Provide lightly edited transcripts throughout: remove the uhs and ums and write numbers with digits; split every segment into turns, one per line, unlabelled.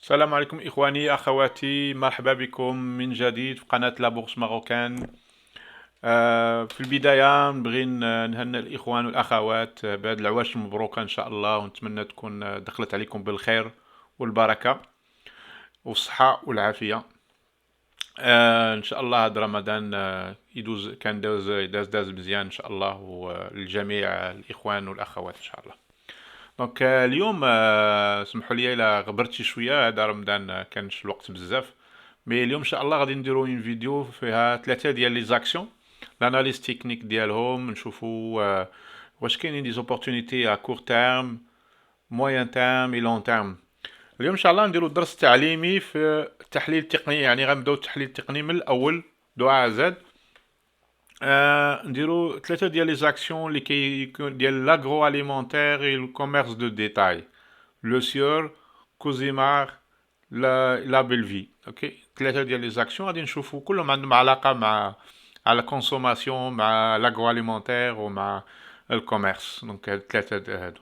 السلام عليكم إخواني أخواتي، مرحبا بكم من جديد في قناة لابورس ماروكان. في البداية نبغي نهنئ الإخوان والأخوات بهذه العواش المبروكة إن شاء الله، ونتمنى تكون دخلت عليكم بالخير والبركة والصحة والعافية. إن شاء الله هذا رمضان يدوز كان داز مزيان إن شاء الله، وللجميع الإخوان والأخوات إن شاء الله. دونك اليوم سمحوا لي الا غبرت شويه، هذا رمضان كانش الوقت بزاف. مي اليوم ان شاء الله غادي نديرو اون فيديو فيها ثلاثه ديال لي زاكسيون، لاناليز تكنيك ديالهم، نشوفوا واش كاينين دي زوبورتونيتي ا كور تيرم، موين تيرم اي لون تيرم. اليوم ان شاء الله نديرو درس تعليمي في التحليل التقني، يعني غنبداو التحليل التقني من الاول دو ا زد. نديرو ثلاثة ديال لي زاكسيون اللي كيكون ديال لاغرو اليمونتير اي الكوميرس دو ديتاي، لو سيور، كوزيمار، لا بلفي. اوكي، ثلاثة ديال لي زاكسيون غادي نشوفو كلهم عندهم علاقة مع على كونسوماسيون، مع لاغرو اليمونتير ومع الكوميرس. دونك هاد الثلاثة هادو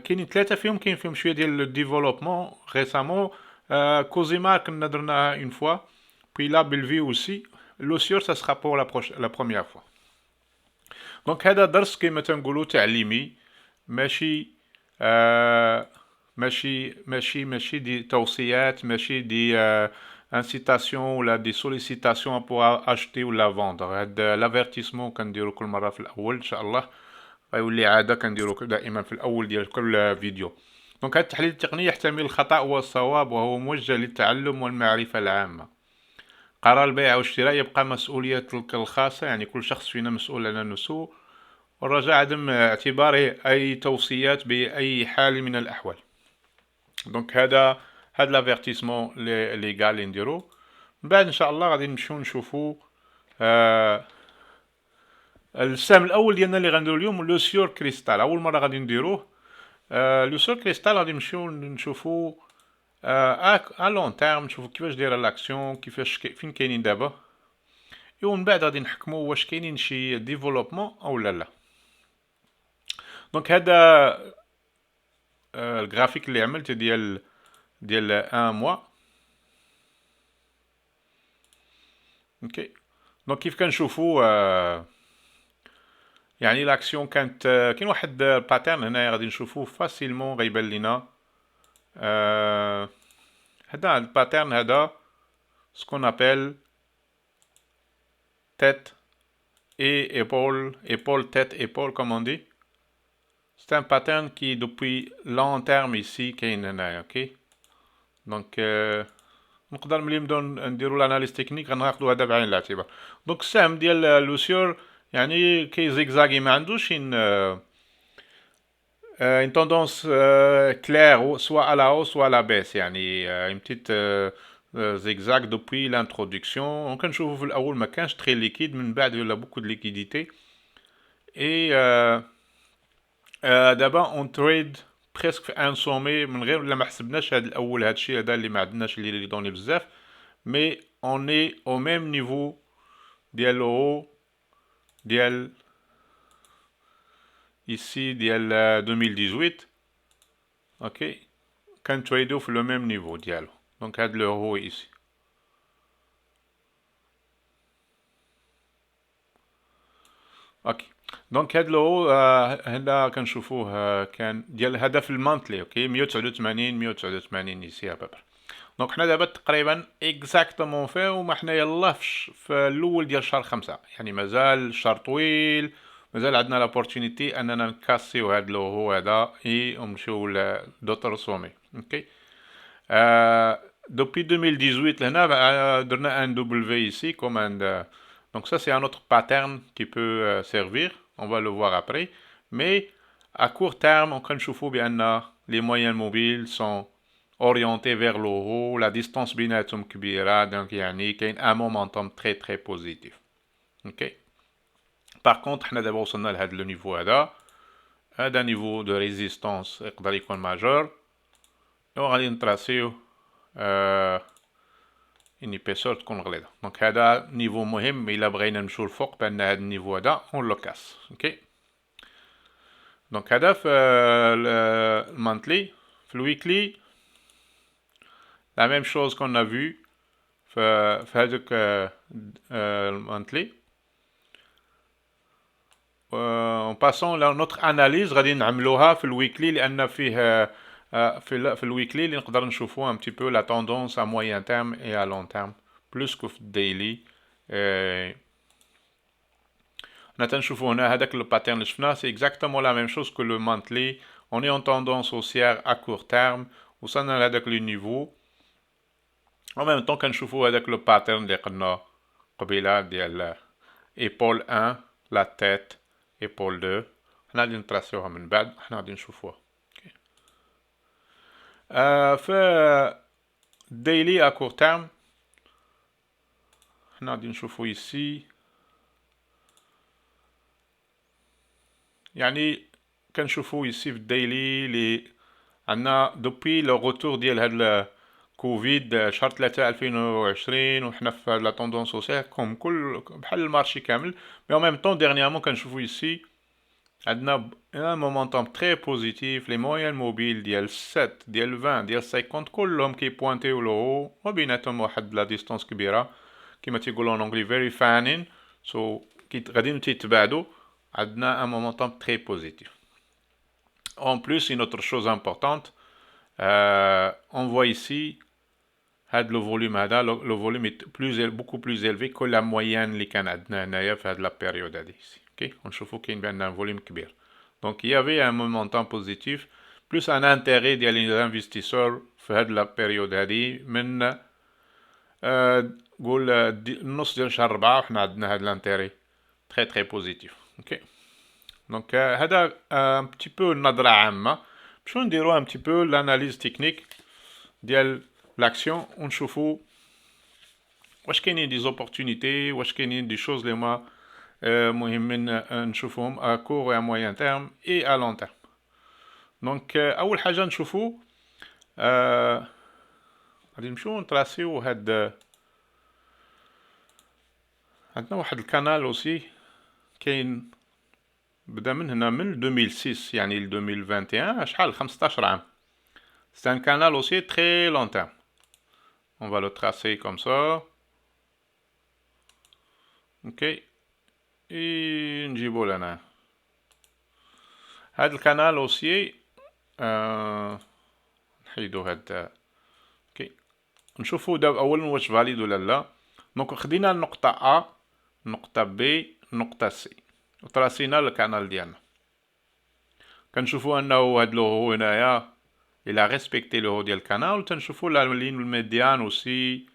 كاينين ثلاثة فيهم كاين فيهم شوية ديال الديفلوبمون ريسامون. كوزيمار كنا درناها اون فوا، puis là Bellevue aussi. Le sûr ça sera pour la première fois. دونك هذا درس كما تنقولوا تعليمي، ماشي ماشي دي توصيات، ماشي دي انسيتاسيون ولا دي سوليسيتاسيون بور اشتي ولا فوندر. هاد لافيرتيسمون كنديرو كل مره في الاول ان شاء الله، غيولي عاده كنديرو دائما في الاول ديال كل فيديو. دونك هاد التحليل التقني يحتمل الخطا والصواب، وهو موجه للتعلم والمعرفه العامه. قرار البيع والشراء يبقى مسؤوليتك الخاصة، يعني كل شخص فينا مسؤول عن نفسه، والرجاء عدم اعتباره أي توصيات بأي حال من الأحوال. دونك هاد لافيرتيسمون لي قال اللي نديرو. من بعد إن شاء الله غادي نمشيو نشوفو السهم الأول ديالنا اللي غنديرو اليوم، لو سيور كريستال. أول مرة غادي نديروه. لو سيور كريستال غادي نمشيو نشوفو ا لون تيرم، نشوفو كيفاش دايره لاكسيون، كيفاش فين كاينين دابا، ومن بعد غادي نحكموا واش كاينين شي ديفلوبمون او لا. دونك هذا الجرافيك اللي عملت ديال ان موا. اوكي، دونك كيف كنشوفوا يعني لاكسيون كانت كاين واحد باترن هنايا غادي نشوفوه فاسيلمون، غيبان لينا هذا الباترن هذا سكون ابل tête et épaule, tête, épaule, comme on dit. C'est un pattern qui, depuis long terme ici, كاين هنايا. اوكي، دونك نقدر ملي نبداو نديرو الاناليز تكنيك غناخدو هذا بعين الاعتبار. دونك السهم ديال لوسيور يعني كيزيكزاغي، ما عندوش une tendance claire, soit à la hausse soit à la baisse. يعني une petite zigzag depuis l'introduction. On كنشوفو في الاول ما كانش très liquide، من بعد ولا beaucoup de liquidité. et دابا اون تريد بريسك في ان سومي، من غير ولا ما حسبناش هذا الاول، هذا الشيء هذا اللي ما عندناش اللي دوني بزاف. مي اوني او ميم نيفو ديال لو ديال ici ديال 2018. اوكي، كنتريدو في لو ميم نيفو ديالو. دونك هاد لو هو ici. اوكي، دونك هاد لو هنا كنشوفوه كان ديال الهدف المانتلي. اوكي، 189 189 ici à peu près. دونك حنا دابا تقريبا اكزاكتومون فيه، وما حنا يلاه في الاول ديال شهر 5، يعني مازال الشهر طويل، مازال عندنا لابورتونيتي اننا نكاسيو هاد لو هو هذا ونمشيو لدوطر سومي. اوكي، depuis 2018 لهنا درنا ان دبليو ici comme un. Donc ça c'est un autre pattern qui peut servir, on va le voir après. Mais à court terme on peut نشوفوا بأن les moyennes mobiles sont orientés vers le haut, la distance بيناتهم كبيرة، donc يعني كاين un momentum très très positif. Ok. Par contre حنا دابا وصلنا لهذا لو نيفو هذا نيفو دو ريزيستانس يقدر يكون ماجور، وغادي نتراسيو ان ايبيسور تكون غليظه. دونك هذا نيفو مهم الا بغينا نمشيو الفوق، بان هذا النيفو هذا اون لو كاس. اوكي، دونك هذا في المانتلي. في الويكلي la même chose qu'on a vu في هذاك المونثلي. En passant à notre analyse غادي نعملوها في الويكلي لان فيه في الويكلي اللي نقدر نشوفوا un petit peu la tendance à moyen terme et à long terme plus que في الديلي. حنا تنشوفوا هنا هذاك لو باترن اللي شفناه سي اكزاكتومون لا ميم شوز كو لو مانثلي. On est en tendance haussière à court terme وصلنا لهذاك لو نيفو. En même temps كنشوفوا هذاك لو باترن اللي قلنا قبيله ديال ايبول 1 لا تيت ايبول 2 حنا غادي نتراسيوها من بعد حنا غادي نشوفوها. في daily à court terme حنا غادي نشوفو ici يعني كنشوفو ici في الديلي اللي عندنا دوبي لو روتور ديال هاد الكوفيد شهر 3 2020 وحنا في لا طوندونس سوسيال كوم كل بحال المارشي كامل. مي en même temps dernièrement كنشوفو ici عندنا ان مومونتوم تري بوزيتيف. لي موين موبيل ديال 7 ديال 20 ديال 50 كلهم كيبوانتيو لو وبيناتهم واحد لا ديستونس كبيره كما تيقولوا en anglais very fanning so غاديين تيتباعدوا. عندنا un momentum très positif. En plus, une autre chose importante, on voit ici le volume, le volume est beaucoup plus élevé que la moyenne اللي كان عندنا هنايا في هذه la période هذه ici. OK, ونشوفوا كاين بان un volume كبير. Donc il y avait un momentum positif plus un intérêt ديال les investisseurs في هذه la période هذه من قول النص ديال شهر 4 وحنا عندنا هذا الانتيري très très positif. OK. Donc هذا un petit peu النظرة عامة باش نديرو un petit peu l'analyse technique ديال l'action ونشوفو واش كاينين دي زوبورتونيتي واش كاينين دي شوز اللي هما مهمين نشوفوهم à court et à moyen terme et à long terme. Donc اول حاجة نشوفو غادي نمشيو نتراسيو هاد عندنا واحد الكانال اوسي كاين بدا من هنا من 2006 يعني ل 2021 شحال 15 عام. C'est un canal aussi très long terme. On va le tracer comme ça. OK. Et نجيبو لنا هاد الكانال اوسي نحيدو هاد. OK. نشوفو دابا اولا واش فاليد ولا لا. دونك خدينا النقطة A النقطة B النقطة C وتراسينا الكانال ديالنا. كنشوفو انه هاد لو هنايا الى ريسبكتي لو ديال الكانال وتنشوفو لا لين الميديان اوسي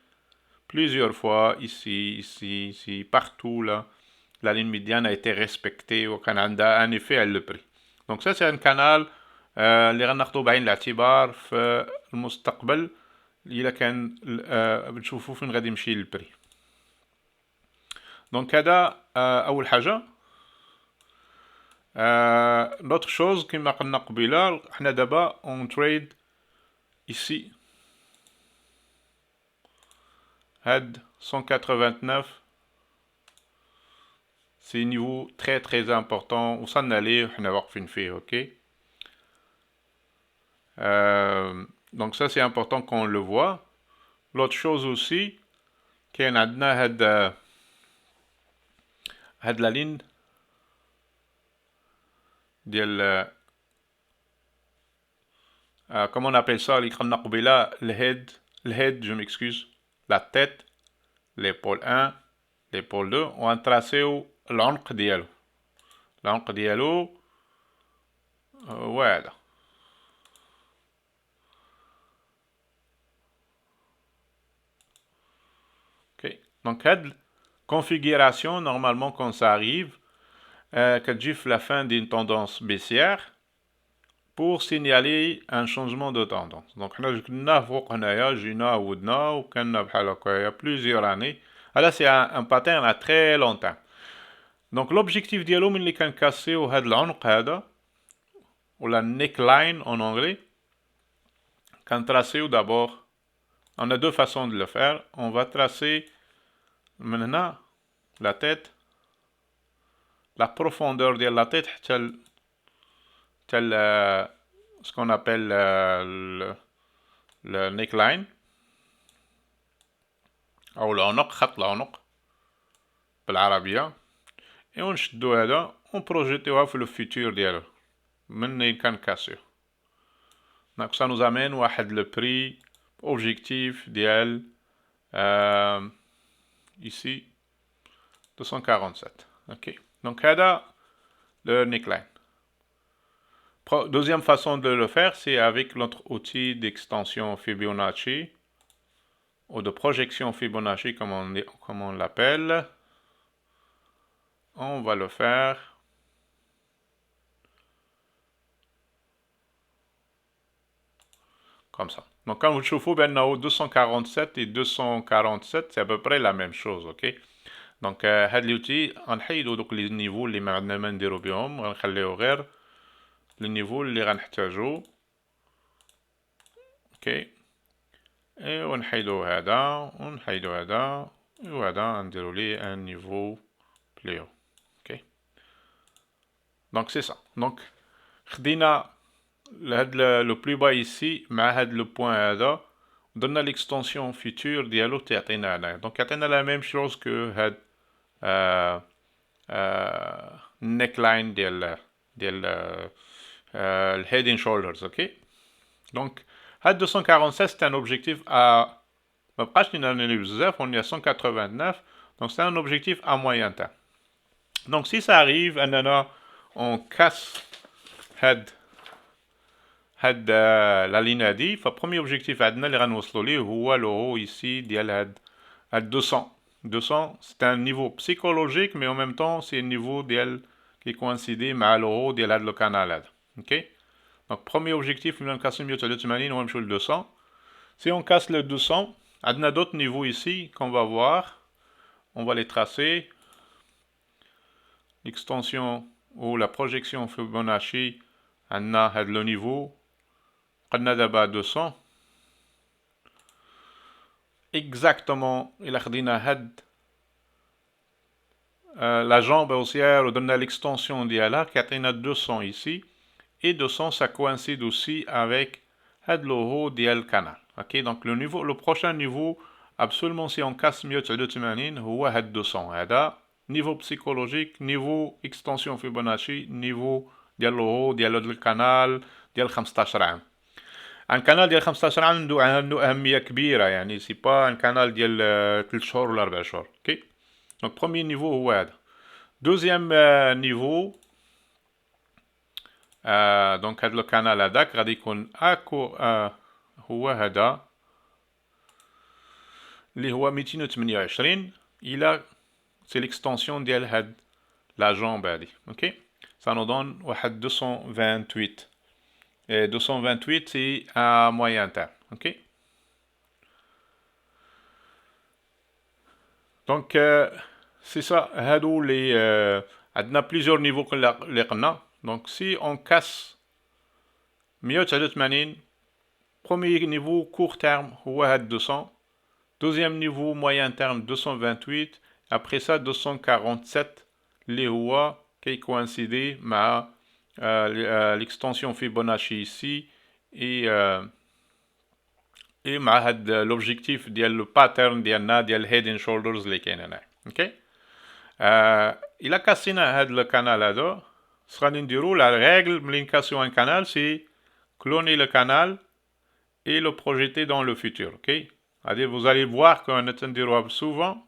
plusieurs fois ici partout là la ligne médiane a été respectée وكان عندها ان effet على لو بري. دونك ça c'est un canal اللي غناخدو بعين الاعتبار في المستقبل الا كان بنشوفو فين غادي يمشي البري. دونك هذا اول حاجه. L'autre chose كما قلنا قبيله حنا دابا on trade ici هاد 189 c'est un niveau très très important وصلنا ليه وحنا واقفين فيه. OK. Donc ça c'est important qu'on le voit. L'autre chose aussi كاين عندنا هاد la ligne ديال comment on appelle ça اللي قلنا قبيله الهيد je m'excuse la tête l'épaule 1 l'épaule 2 ونتراسيو العنق ديالو voilà. OK. Donc هاد configuration normalement quand ça arrive كتجي في la fin d'une tendance baissière pour signaler un changement de tendance. Donc حنا كنا فوق هنايا جينا عودنا وكنا بحال هكايا plusieurs années. هذا c'est un pattern à très long terme. Donc l'objectif ديالو ملي كنكاسيو هاد العنق هذا ولا neckline en anglais كنتراسيو d'abord. On a deux façons de le faire. On va tracer من هنا la tête la profondeur de la tête حتى ce qu'on appelle le neckline. او العنق، خط العنق بالعربية. اي ونشدو هذا ونبروجيتيوها في لو فيتور ديالو من كان كاسيو. دونك سا نوز امين واحد لو بري اوبجيكتيف ديال ici 247. Ok, donc هذا le neckline. Deuxième façon de le faire, c'est avec notre outil d'extension Fibonacci ou de projection Fibonacci comme on l'appelle. On va le faire comme ça. Donc quand vous chauffez ben 247 et 247, c'est à peu près la même chose, ok? Donc هاد l'outil غنحيدو دوك لي نيفو اللي ما عندنا ما نديرو بهم، غنخليو غير لي نيفو اللي غنحتاجو. اوكي، اي ونحيدو هذا ونحيدو هذا وهذا غنديرو ليه ان نيفو بلي هو. اوكي، دونك سي سا. دونك خدينا هاد لو بلو با ايسي مع هاد لو بوين هذا، درنا ليكستونسيون فيتور ديالو تيعطينا هنايا. دونك يعطينا لا ميم شوز كو هاد النيك لاين ديال الهيد اند شولدرز. اوكي، دونك هاد 247 c'est un objectif à ما بقاش لينا بزاف، on est à 189, donc c'est un objectif à moyen terme. Donc si ça arrive اننا on casse هاد la ligne هادي، فبرومي objectif عندنا اللي غنوصلو ليه هو لو ici ديال هاد 200. 200 c'est un niveau psychologique mais en même temps c'est un niveau ديال qui coïncide مع le ديال هاد لو canal هذا. OK, donc premier objectif nous نكاسو 189 ونمشيو ل 200. Si on casse le 200, on a d'autres niveaux ici qu'on va voir. On va les tracer. L'extension ou la projection Fibonacci, on a le niveau. On a d'abord 200. Exactement, il a dit la jambe haussière, on a l'extension d'IALA qui a 200 ici. Et 200, ça coïncide aussi avec le haut du canal. Ok, donc le prochain niveau, absolument si on casse mieux de 200. هذا niveau psychologique, niveau extension Fibonacci, niveau ديال le haut ديال الكانال ديال 15 عام. ان كانال ديال 15 عام عنده اهميه كبيره، يعني سي با ان كانال ديال 3 شهور ولا 4 شهور. اوكي، دونك بروميير نيفو هو هذا. دوزيام نيفو دونك هذا القناه هذاك غادي يكون هو هذا اللي هو 228 الى سي ليكستونسيون ديال هاد لا جامب هادي. اوكي، ça nous donne واحد 228 et 228 c'est à moyen terme. Ok, donc c'est ça. هادو les عندنا plusieurs niveaux اللي قلنا. Donc si on casse 189, premier niveau court terme هو هاد 200, deuxième niveau moyen terme 228, après ça 247 اللي هو كي coïncider مع l'extension Fibonacci ici et مع هاد l'objectif ديال le pattern ديالنا ديال head and shoulders اللي كاين هنا. اوكي، إلا كاسينا هاد الكانال هذا، غادي نديرو لا règle ملي نكاسيو ان كانال سي cloner le canal et le projeter dans le futur. Ok, vous allez voir qu'on نديروها souvent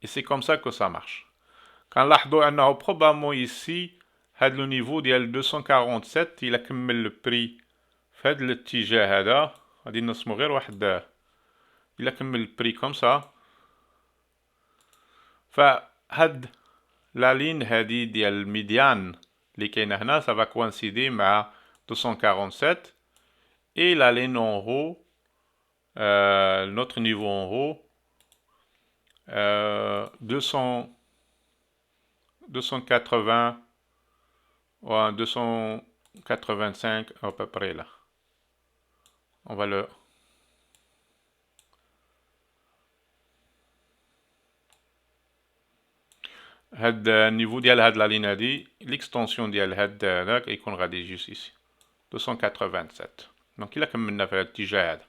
et c'est comme ça que ça marche. كنلاحظوا انه probablement ici هاد لو نيفو ديال 247 الى كمل البري في هاد الاتجاه هذا، غادي نرسمو غير واحد الى كمل البري كوم سا، فهاد لا لين هادي ديال الميديان اللي كاينه هنا ça va coïncider مع 247 et la ligne en haut, notre niveau en haut, 280 ou 285 à peu près là. On va le هاد النيفو ديال هاد لا لين هادي ليكستونسيون ديال هاد هذاك يكون غادي جوست ici 287. دونك إلا كملنا في هاد الاتجاه هذا،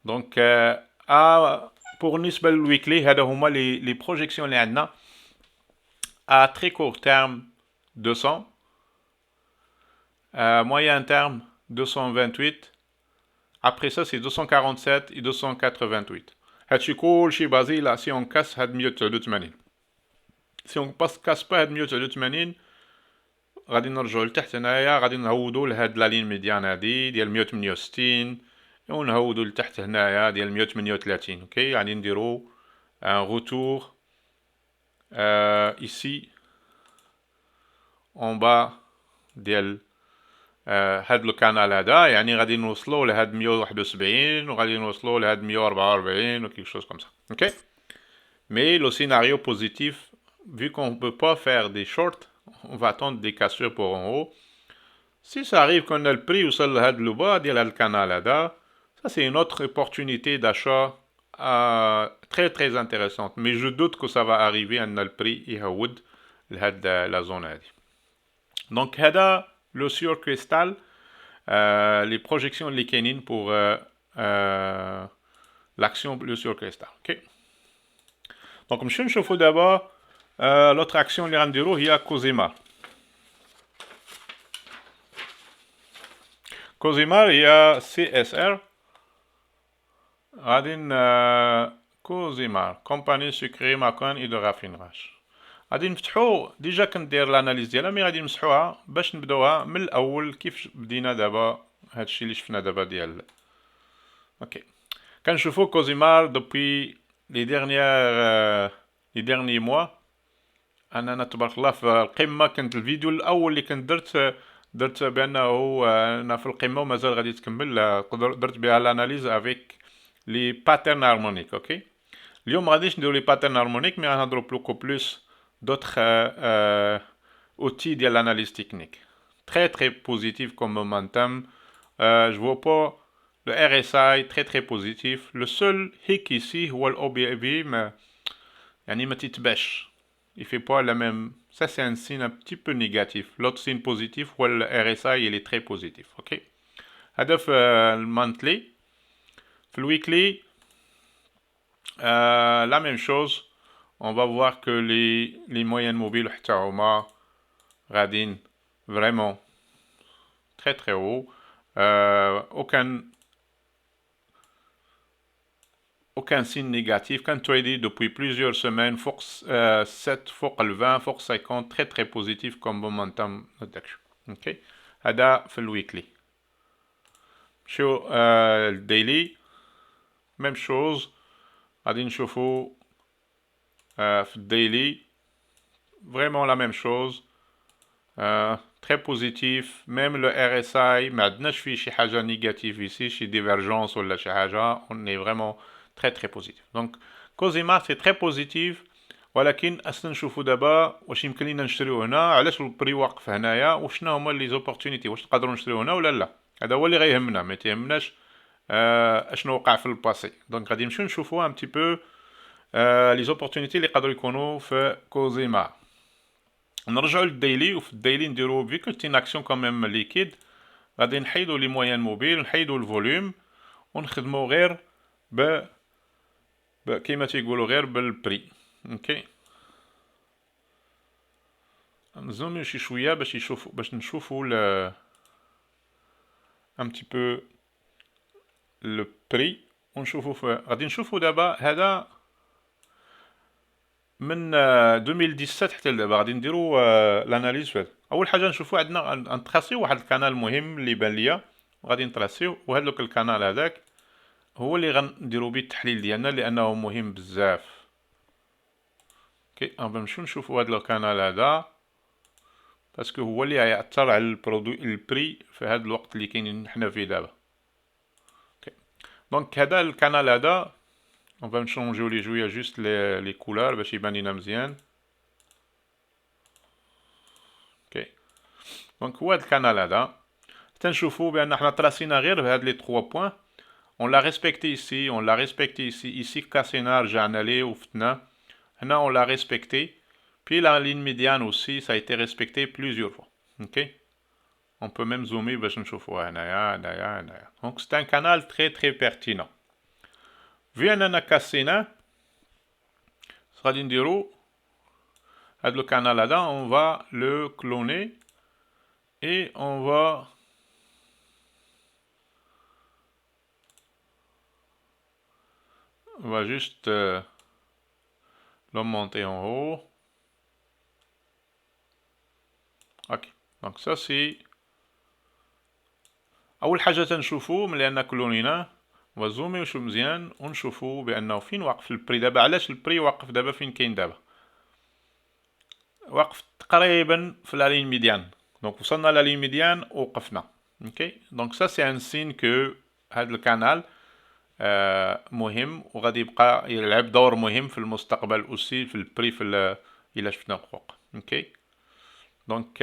دونك pour بالنسبة للويكلي هذا هما les projections اللي عندنا à très court terme 200 moyen terme 228 après ça c'est 247 et 288 هادشي كلشي بازي لا سي اون كاس هاد 189 سي اون كاس با هاد 189 غادي نرجعو لتحت هنايا غادي نهودو لهاد لا لين ميديان هادي ديال 168 ونهودو لتحت هنايا ديال 138 اوكي غادي نديرو ان روتور ici en bas ديال هاد الكانال هذا يعني غادي نوصلو لهاد 171 وغادي نوصلو لهاد 144 ou quelque chose comme ça. Ok? Mais le scénario positif, vu qu'on ne peut pas faire des shorts, on va attendre des cassures pour en haut. Si ça arrive qu'on a le prix ou ça le bas ديال هاد الكانال هذا, ça c'est une autre opportunité d'achat très très intéressante. Mais je doute que ça va arriver à le prix يهود لهاد la zone هذه. Donc هذا le sur cristal les projections les canines pour l'action le sur cristal. Ok. Donc je vais chauffer d'abord l'autre action اللي غنديرو هي كوزيمار. كوزيمار هي CSR غادي كوزيمار كومباني سكري ماكون اي دو رافينراج. غادي نفتحو ديجا كندير لاناليز ديالها مي غادي نمسحوها باش نبداوها من الاول كيف بدينا دابا هادشي اللي شفنا دابا ديال اوكي كنشوفو كوزيمار دوبوي لي ديرنيي موا انا تبارك الله في القمه كنت الفيديو الاول اللي كنت درت بانه انا في القمه ومازال غادي تكمل درت بها لاناليز افيك لي باترن هارمونيك اوكي اليوم غاديش نديرو لي باترن هارمونيك مي غنهضرو بلوس d'autres outils de l'analyse technique. Très très positif comme momentum. Je vois pas le RSI très très positif. Le seul hic ici, ou l'OBV, mais il fait pas la même. Ça c'est un signe un petit peu négatif. L'autre signe positif, ou le RSI, il est très positif. Ok. هذا في المانثلي. في الويكلي, la même chose. On va voir que les moyennes mobiles radin vraiment très très haut. Aucun signe négatif. Quand tu as dit depuis plusieurs semaines, force 7, force 20, force 50, très très positif comme momentum d'action. Ok. Hada fait le weekly. Sur le daily, même chose. Radin chauffe. Daily, vraiment la même chose. Très positif. Même le RSI, maintenant je suis chez Haja négatif ici, chez divergence ou la chez Haja, on est vraiment très très positif. Donc, Cosima c'est très positif. ولكن اصلا نشوفوا دابا واش يمكن لينا نشريو هنا علاش البري واقف هنايا وشنا هما لي زوبورتونيتي واش نقدروا نشريو هنا ولا لا هذا هو اللي غيهمنا ما تيهمناش اشنو وقع في الباسي دونك غادي نمشيو نشوفوا ان بتي بو لي زوبورتونيتي اللي يقدروا يكونوا في كوزيما نرجعوا للديلي وفي الديلي نديرو فيكو تين اكسيون كوميم ليكيد غادي نحيدو لي مويان موبيل نحيدو الفوليوم ونخدمو غير كيما تيقولوا غير بالبري اوكي نزوميو شي شويه باش نشوفوا ان بتي بو لو بري ونشوفوا غادي نشوفوا دابا هذا من 2017 حتى لدابا غادي نديرو لاناليز فهاد اول حاجه نشوفوا عندنا نتراسيو واحد القناه مهم اللي بان ليا وغادي نتراسيو وهذاك القناه هذاك هو اللي غنديرو به التحليل ديالنا لانه مهم بزاف اوكي غنمشيو نشوفوا هذا القناه هذا باسكو هو اللي غيأثر على البرودوي البري في هذا الوقت اللي كاينين حنا فيه دابا اوكي دونك هذا القناه هذا on va changer les jouer juste les couleurs باش يبان لينا مزيان اوكي دونك هو هذا القناه هذا تنشوفوا بان حنا تراسينا غير بهاد لي 3 بوين on l'a respecté ici on l'a respecté ici كاسينا رجعنا ليه وفتنا هنا on l'a respecté puis la ligne médiane aussi ça a été respecté plusieurs fois ok on peut même zoomer باش نشوفوها هنايا donc c'est un canal très très pertinent في اننا كاسيناه غادي نديرو هاد لو كانال هذا on va le cloner et on va juste le monter en haut. Ok, donc ça c'est اول حاجه تنشوفو ملي انا كلونيناه ونزوميو شو مزيان ونشوفو بانه فين واقف البري دابا. علاش البري واقف دابا فين كاين دابا؟ واقف تقريبا في لا لين ميديان. دونك وصلنا لا لين ميديان وقفنا. اوكي دونك سا سي ان سين كو هاد الكانال مهم وغادي يبقى يلعب دور مهم في المستقبل اوسي في البري في الى شفنا فوق. اوكي دونك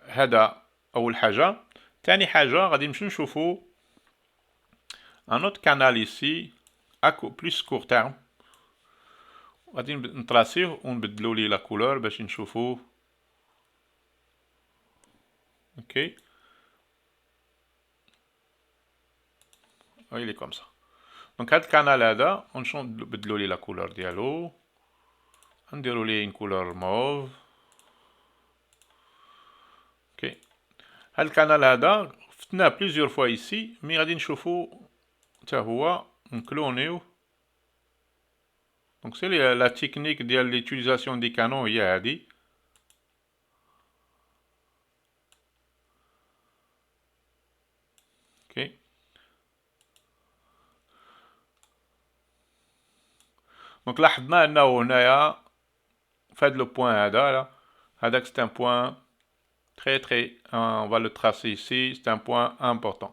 هذا اول حاجه. ثاني حاجه غادي نمشيو نشوفو un autre canal ici à plus court terme. غادي نطراسيه ونبدلو ليه لا كولور باش نشوفوه. اوكي il est comme ça. دونك هاد الكانال هذا نبدلو ليه لا كولور ديالو نديرو ليه une couleur mauve. اوكي هاد الكانال هذا فتناه بليزيور فوا ايسي مي غادي نشوفو حتى هو نكلونيو. دونك سي لا تكنيك ديال ليوتيليزاسيون دي كانون هي هادي. اوكي دونك لاحظنا انه هنايا فهاد لو بوين هذا هذاك سي ان بوين très on va le tracer ici, c'est un point important.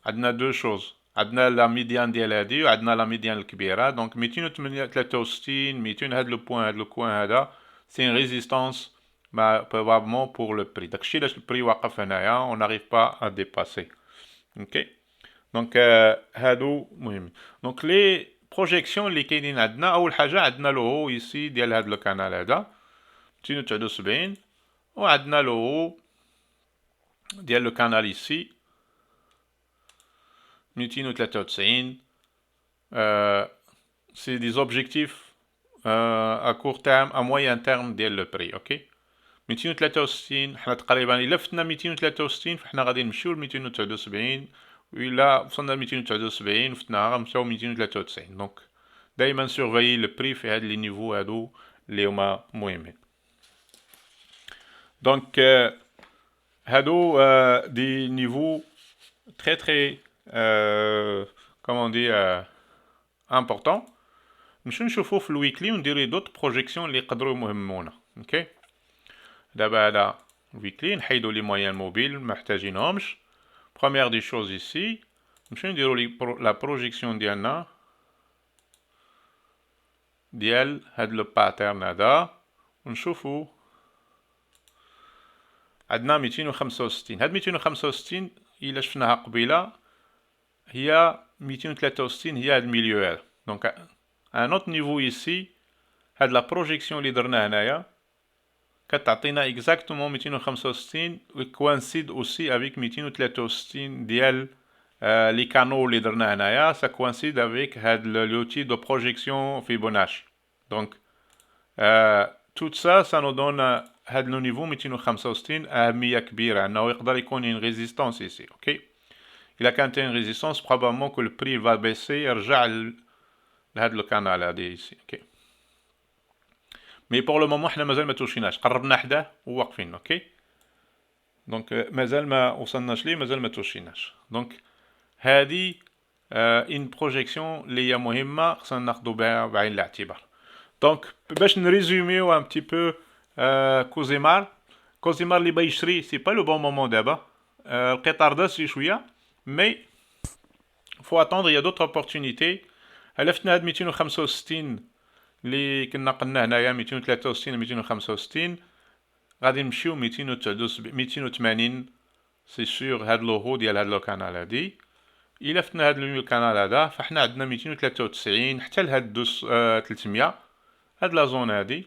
عندنا deux choses. عندنا لا ميديان ديال هادي وعندنا لا ميديان الكبيره. دونك 263 200 هاد لو بوين هاد لو كوين هذا سي ان ريزيستانس probablement pour le prix. داكشي علاش البري واقف هنايا on n'arrive pas à dépasser. اوكي دونك هادو مهم. دونك لي بروجيكسيون اللي كاينين عندنا اول حاجه عندنا لو هو يسي ديال هاد لو كانال هذا 279 وعندنا لو هو ديال لو كانال يسي 293. C'est des objectifs à court terme à moyen terme ديال لو بري. اوكي 263 حنا تقريبا الا فتنا 263 فحنا غادي نمشيو ل 279 وإلا وصلنا ل 279 وفتناها غنمشيو 293. دونك دائما سورفيي لو بري في هاد لي نيفو هادو اللي هما مهمين. دونك هادو دي نيفو très comment dire important. نمشيو نشوفو في الويكلي ونديرو دوط بروجيكسيون اللي يقدروا يهمونا. اوكي دابا هذا الويكلي نحيدو لي مويان موبيل محتاجينهمش. بروميير دي شوز ايسي نمشيو نديرو لا بروجيكسيون ديالنا ديال هاد لو باترن هذا ونشوفو عندنا 265. هاد 265 الا شفناها قبيله هي 263 هي هاد الميليو هذا. دونك ان اوت نيفو ايسي هاد لا بروجيكسيون اللي درنا هنايا كتعطينا اكزاكتومون 265 وكوانسيد اوسي افيك 263 ديال لي كانو اللي درنا هنايا سا كوانسيد افيك هاد لوتي دو بروجيكسيون فيبوناشي. دونك توت سا نو دون هاد لو نيفو 265 اهميه كبيره انه يقدر يكون ان ريزيستانس ايسي. اوكي الا كانت ان ريزيستانس بروبابلمون كو البري فا بيسي يرجع لهاد لو كانال هادي ايسي. اوكي مي بور لو مومون حنا مازال ما توشيناش قربنا حداه وواقفين. اوكي دونك مازال ما وصلناش ليه مازال ما توشيناش. دونك هادي ان بروجيكسيون اللي هي مهمه خصنا ناخدو بها بعين الاعتبار. دونك باش نريزوميو ان بتي بو كوزيمار اللي باغي يشري سي با لو بون مومون دابا. القطار داز شي شويه مي فو اتوندر يا دوطر اوبورتونيتي. هلفتنا هاد 265 اللي كنا قلنا هنايا 263 265 غادي نمشيو 280 سي سور هاد لوهو ديال هاد لو كانال هادي. الا فتنا هاد لو كانال هذا فاحنا عندنا 293 حتى لهاد 300. هاد لا زون هادي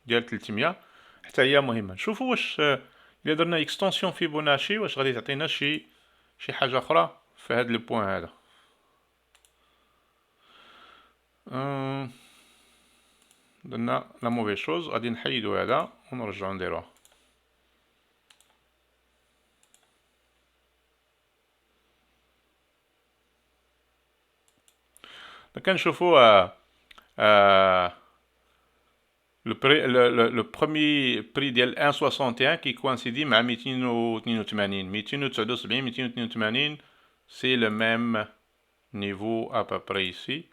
ديال 300 حتى هي مهمه. نشوفوا واش الا درنا اكستنسيون فيبوناشي واش غادي تعطينا شي حاجه اخرى في هاد لو بوين هذا. درنا لا موفي شوز، غادي نحيدو هذا ونرجعو نديروه. كنشوفو le premier prix ديال 1.61 qui coïncide مع 282 279 282 c'est le même niveau à peu près ici.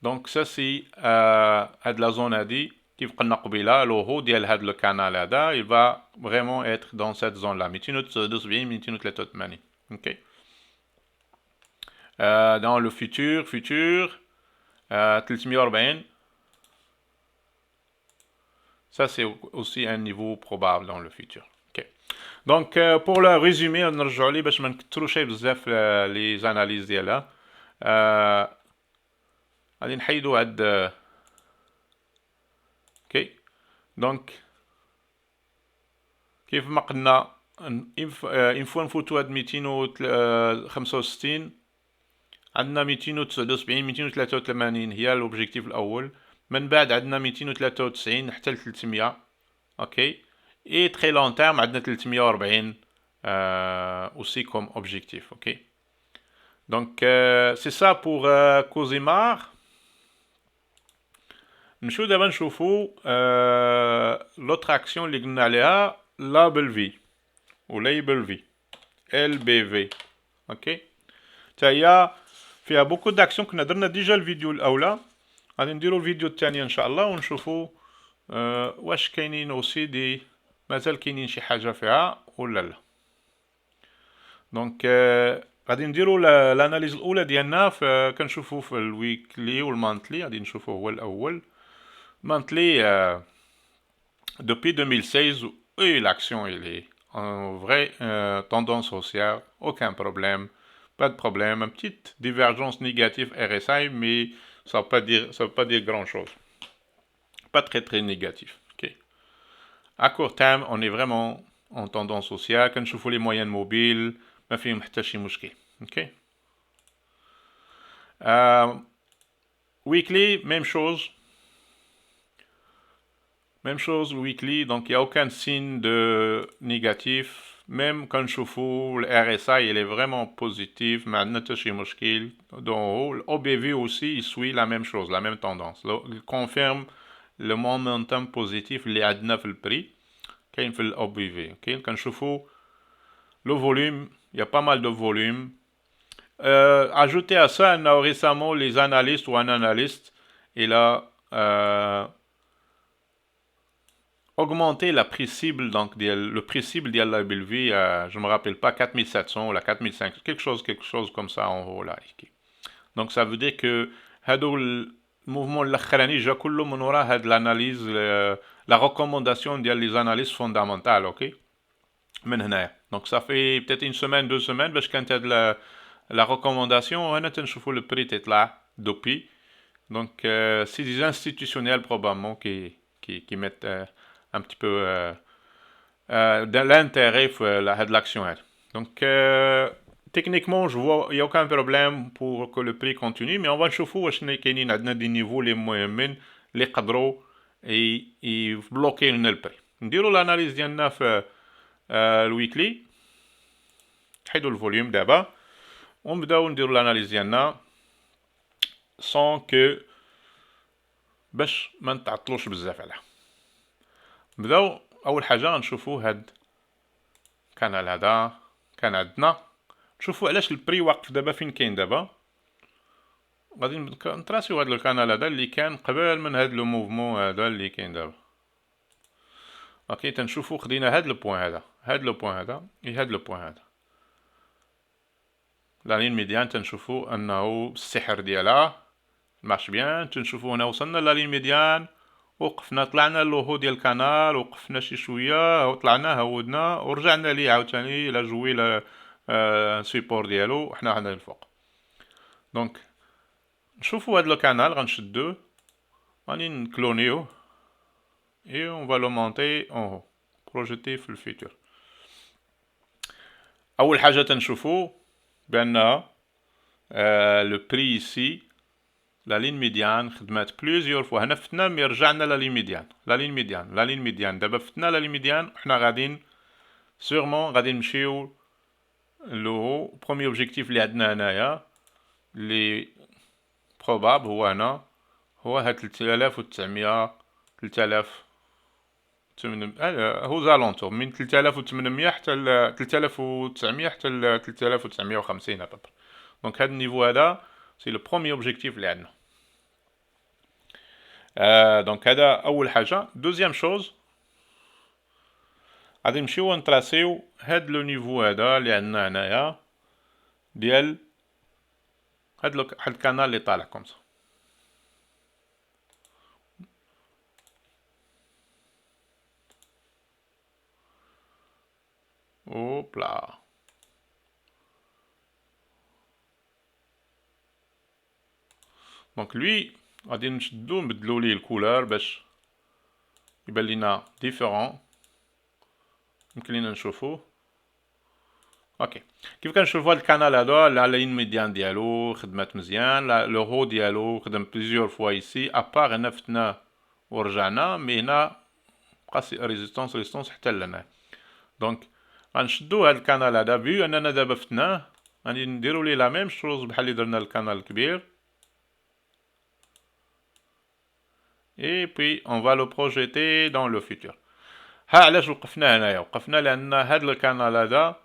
Donc ça c'est هاد la zone هادي كيف قلنا قبيله le haut ديال هاد le canal هذا il va vraiment être dans cette zone là 279 283. OK. Dans le futur 340. Ça, c'est aussi un niveau probable dans le futur. Okay. Donc, pour le résumé, on نرجعوا ليه باش ما نكثروش بزاف les analyses ديالها. غادي نحيدوا هاد اوكي. دونك كيف ما قلنا une fois نفوتوا هاد 265 عندنا 279 283 هي l'objectif الأول. من بعد عندنا 293 حتى ل 300. اوكي. et très long terme عندنا 340 aussi comme objectif. OK. Donc c'est ça pour Cozimar. نمشيو دابا نشوفو l'autre action اللي قلنا عليها label V و label V LBV. OK. تا هي فيها beaucoup d'action كنا درنا ديجا الفيديو الأولى. غادي نديرو الفيديو الثاني ان شاء الله ونشوفو واش كاينين اوسي دي مازال كاينين شي حاجه فيها ولا لا. دونك غادي نديرو الاناليز الاولى ديالنا كنشوفو في الويكلي والمانتلي. غادي نشوفو هو الاول مانتلي depuis 2016 et l'action elle est en vraie tendance haussière, aucun problème, pas de problème, une petite divergence négative RSI mais ça veut pas dire grand chose. Pas très négatif. Okay. À court terme, on est vraiment en tendance haussière. Quand je fais les moyennes mobiles, ما فيهم حتى شي مشكل. Okay. Weekly, même chose. Même chose, weekly, donc il n'y a aucun signe de négatif. Même quand je fais le RSI, il est vraiment positif. Maintenant, d'en haut, l'OBV aussi, il suit la même chose, la même tendance. Il confirme le momentum positif, les adna في البري كاين في l'OBV. Okay? Quand je fais le volume, il y a pas mal de volume. Ajouter à ça, récemment, les analystes ou un analyste, il a augmenté la prix cible, donc le prix cible de la BLV, je ne me rappelle pas, 4700 ou la 4500, quelque chose comme ça en haut là. Donc ça veut dire que le mouvement الاخراني جا كله من وراء هاد l'analyse, la recommandation des analyses fondamentales. OK. من هنايا. Donc ça fait peut-être une semaine, 2 semaines باش كانت هاد la recommandation وهنا تنشوفوا le prix تطلع depuis. Donc c'est des institutionnels probablement qui mettent un petit peu de l'intérêt pour l'action. Donc techniquement je vois il n'y a aucun problème pour que le prix continue, mais on va نشوفوا واش كاينين عندنا des niveaux les مهمين اللي يقدروا يبلوكي لنا البري. نديروا الاناليز ديالنا في الويكلي. نحيدوا الفوليوم دابا ونبداو نديروا الاناليز ديالنا sans que باش ما نتعطلوش بزاف عليها. نبداو اول حاجه غنشوفوا هاد الكانال هذا كان عندنا. نشوفوا علاش البري واقف دابا فين كاين دابا. غادي نتراسيو هاد الكانال هذا اللي كان قبل من هاد لو موفمون هذا اللي كاين دابا. اوكي. تنشوفوا خدينا هاد لو بوين هذا هاد لو بوين هذا هاد لو بوين هذا لا لين ميديان. تنشوفوا انه السحر ديالها مارش بيان. تنشوفوا هنا وصلنا لا لين ميديان وقفنا طلعنا لوهو ديال الكانال وقفنا شي شويه وطلعنا هودنا ورجعنا ليه عاوتاني الى جوي لا سيبور ديالو حنا هنا الفوق. دونك نشوفوا هاد لو كانال غنشدوه غادي نكلونيوه et on va le monter en haut projeter في الفيتور. اول حاجه تنشوفوا بان le prix ici لا لين ميديان خدمات بليزيور فوا هنا فتنا مي رجعنا لا لين ميديان لا لين ميديان دابا فتنا لا لين ميديان وحنا غاديين سيغمون غادي نمشيو لو بروميي اوبجيكتيف اللي عندنا هنايا اللي بروباب هو هنا هو هاد 3900 3000 هو زالونتور من 3800 حتى 3900 حتى 3950 ابري. دونك هاد النيفو هذا سي لو بروميي اوبجيكتيف اللي عندنا. دونك هذا اول حاجه. دوزيام شوز غادي نمشيو نطراسيو هاد لو نيفو هذا اللي عندنا هنايا ديال هاد الكانال اللي طالع كومسا. اوبلا دونك لوي غادي نشدو نبدلو ليه الكولور باش يبان لينا ديفيرون، يمكن لينا نشوفوه. اوكي كيف كنشوفو هاد الكانال هذا لا لين ميديان ديالو خدمات مزيان، لو هو ديالو خدم بليزيور فوا ايسي ابار هنا فتناه ورجعنا، مي هنا بقى ريزيستونس حتى لهنا. دونك غنشدو هاد الكانال هذا فيو اننا دابا فتناه، غادي نديرو ليه لا ميم شوز بحال اللي درنا الكانال الكبير. et puis on va le projeter dans le futur. ها علاش وقفنا هنايا؟ وقفنا لان هاد الكانال هذا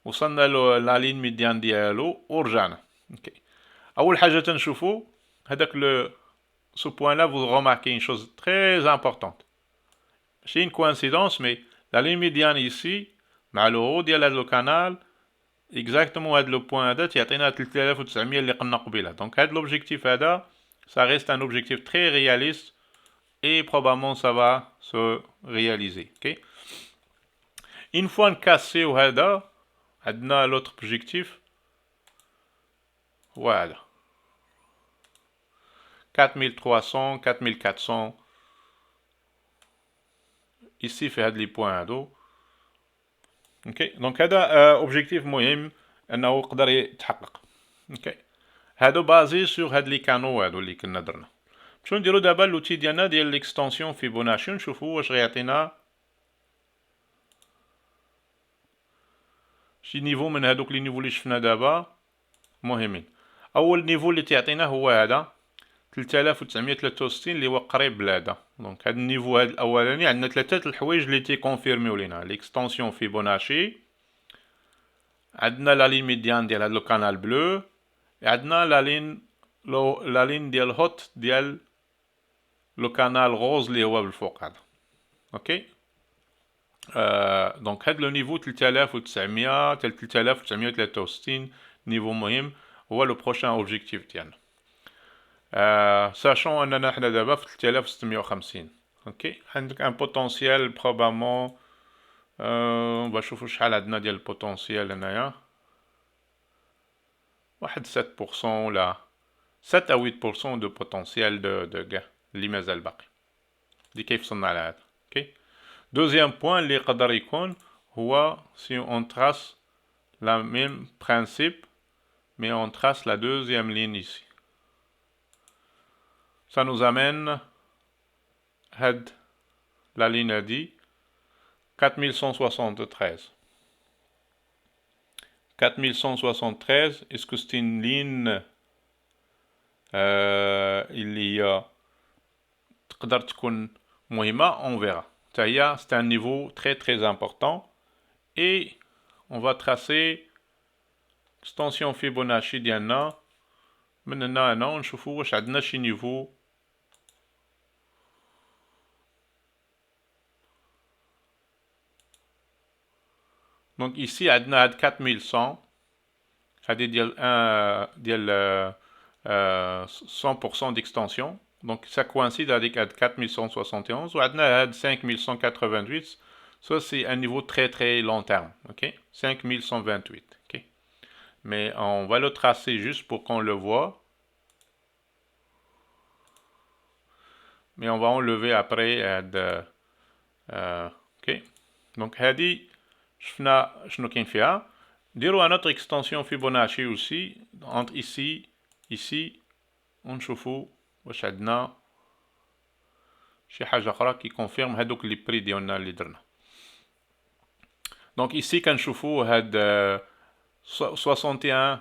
وصلنا له لا لين ميديان ديالو ورجعنا. اوكي اول حاجه تنشوفو هذاك لو سو بوين لا vous remarquez une chose très importante. ماشي une coïncidence mais la ligne médiane ici مع لو هو ديال هاد لو كانال اكزاكتومون هاد لو بوين هذا تيعطينا 3900 اللي قلنا قبيله. دونك هاد لوبجيكتيف هذا ça reste un objectif très réaliste et probablement ça va se réaliser. Okay? Une fois cassé au هذا عندنا l'autre objectif. Voilà. 4300, 4400. Ici في هاد لي بوين هادو. اوكي دونك هذا اوبجيكتيف مهم انه يقدر يتحقق. اوكي هادو بازي سور هاد لي كانو هادو اللي كنا درنا. نمشيو نديرو دابا لوتي ديالنا ديال ليكستونسيون فيبوناشي نشوفو واش غيعطينا شي نيفو من هادوك لي نيفو اللي شفنا دابا مهمين. اول نيفو اللي تيعطينا هو هذا 3963 اللي هو قريب لهذا. دونك هاد النيفو هاد الاولاني عندنا ثلاثه الحوايج اللي تيكونفيرميو لينا ليكستونسيون فيبوناشي، عندنا لا لين ميديان ديال هاد لو كانال بلو، عندنا لا لين ديال هوت ديال لو كانال غوز اللي هو بالفوق هذا. اوكي دونك هاد لو نيفو 3900 حتى 3963 نيفو مهم هو لو بروشان اوبجيكتيف ديالنا. ساشون اننا حنا دابا في 3650. اوكي عندك ان بوتونسيال بروبابمون نشوفو شحال عندنا ديال البوتونسيال هنايا، واحد 7% ولا 7 à 8% دو بوتونسيال دو غا اللي مازال باقي. دي كيف وصلنا على هذا. اوكي دوزيام بوين اللي يقدر يكون هو سي اون تراس لا ميم برانسيب مي اون تراس لا دوزيام لين ايسي. Ça nous amène هاد la ligne دي 4173. 4173, est-ce que c'est une ligne اللي هي تقدر تكون مهمة؟ on verra. C'est un niveau très très important et on va tracer extension Fibonacci ديالنا من هنا هنا ونشوفو واش عندنا شي نيفو دونك ici عندنا هاد 4100 هادي ديال 100% d'extension. Donc ça coïncide avec 4171 ou 5188. Ça c'est un niveau très très long terme. Ok, 5128. Ok, mais on va le tracer juste pour qu'on le voit. Mais on va enlever après. Ok, donc هذه شفنا شنو كاين فيها. نديرو un autre extension Fibonacci aussi entre ici ونشوفوا واش عندنا شي حاجه اخرى كي كونفيرم هادوك لي بري ديالنا اللي درنا. دونك ايسي كنشوفوا هاد 61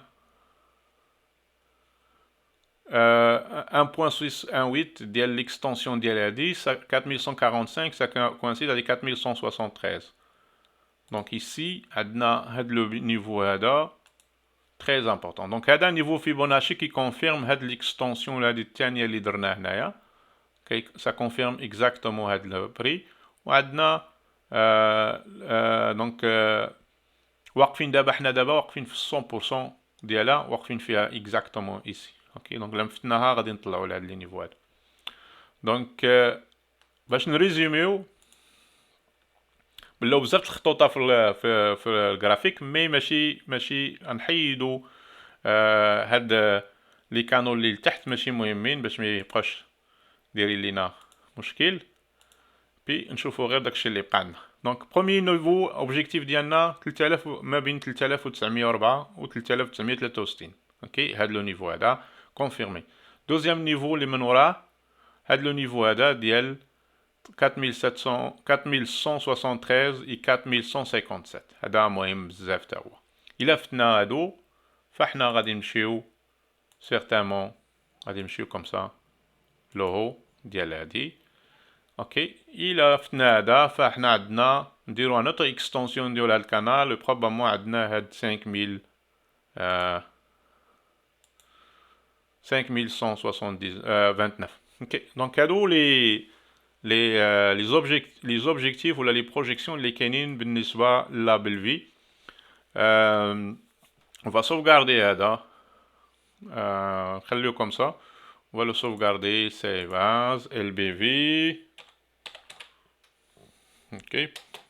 1.618 ديال ليكستونسيون ديال هادي 4145 ça coïncide avec 4173. Donc ici عندنا هاد لو نيفو هذا très important. Donc هذا نيفو فيبوناتشي كي كونفيرم هاد ليكستونسيون هادي الثانيه اللي درنا هنايا. Ça confirme exactement هاد لو بري. وعندنا دونك واقفين دابا حنا دابا واقفين في 100% ديالها واقفين فيها exactement ici. اوكي دونك لما فتناها غادي نطلعوا لهاد لي نيفو هادو. دونك باش نريزوميو بلاو بزاف الخطوطه في الجرافيك مي ماشي غنحيدو هاد لي كانو اللي لتحت ماشي مهمين باش ما يبقاش دايرين لينا مشكل. بي نشوفوا غير داكشي اللي بقى عندنا. دونك بروميي نيفو اوبجيكتيف ديالنا 3000 ما بين 3904 و 3963. اوكي هاد لو نيفو هذا كونفيرمي. دوزيام نيفو اللي من وراه هاد لو نيفو هذا ديال 4700 4173 و 4157 هذا مهم بزاف تا هو. الا فتنا هادو فاحنا غادي نمشيو سيغتامون غادي نمشيو كوم سا لو هو ديال هادي. اوكي الا فتنا هذا فاحنا عندنا نديرو ان اوتر اكستنسيون ديال هاد القناه بروبابمون عندنا هاد 5129. اوكي دونك هادو les objectifs ولا les projections اللي كاينين بالنسبه لابل في. on va sauvegarder هذا نخليو comme ça. on va le sauvegarder save as lbv. ok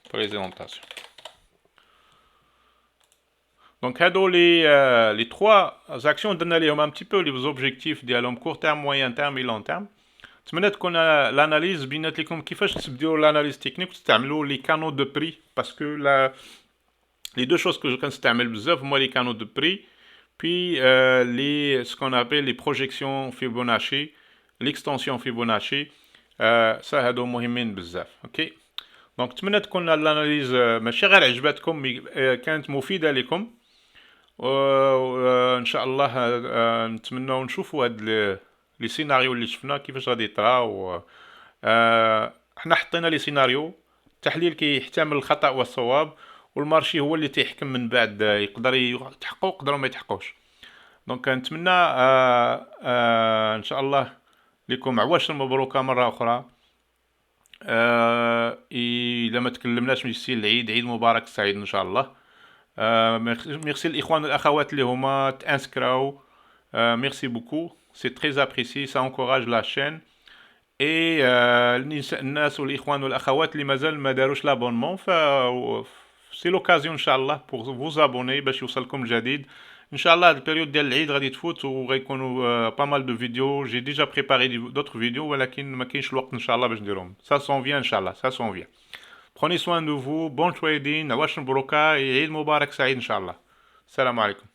présentation. Donc هادو les trois actions درنا ليهم un petit peu les objectifs ديالهم court terme moyen terme et long terme. نتمنى تكون الاناليز بينات لكم كيفاش تبداو الاناليز تكنيك وتستعملوا لي كانو دو بري باسكو لا لي دو شوز كو جو كنستعمل بزاف هما لي كانو دو بري بي لي سكون ابل لي بروجيكسيون فيبوناتشي ليكستنسيون فيبوناتشي سا هادو مهمين بزاف. اوكي دونك نتمنى تكون الاناليز ماشي غير عجباتكم كانت مفيده لكم وان شاء الله نتمنى نشوفوا هاد لي سيناريو اللي شفنا كيفاش غادي يطراو. حنا حطينا لي سيناريو التحليل كيحتمل الخطا والصواب والمارشي هو اللي تيحكم من بعد يقدر يتحقق يقدروا ما يتحققوش. دونك نتمنى ان شاء الله لكم عواشر مبروكه مره اخرى. الا ما تكلمناش ميرسي العيد عيد مبارك سعيد ان شاء الله. ميرسي الاخوان والاخوات اللي هما تانسكراو. ميرسي بوكو c'est très apprécié, ça encourage la chaîne. Et الناس والإخوان والأخوات اللي مازال ما داروش l'abonnement c'est l'occasion إن شاء الله pour vous abonner باش يوصلكم الجديد. إن شاء الله البيريود ديال العيد غادي تفوت وغيكونوا pas mal de vidéos. J'ai déjà préparé d'autres vidéos ولكن ما كاينش الوقت إن شاء الله باش نديرهم. Ça s'en vient إن شاء الله, ça s'en vient. Prenez soin de vous, bon trading, عواش مبروكة, عيد مبارك سعيد إن شاء الله. السلام عليكم.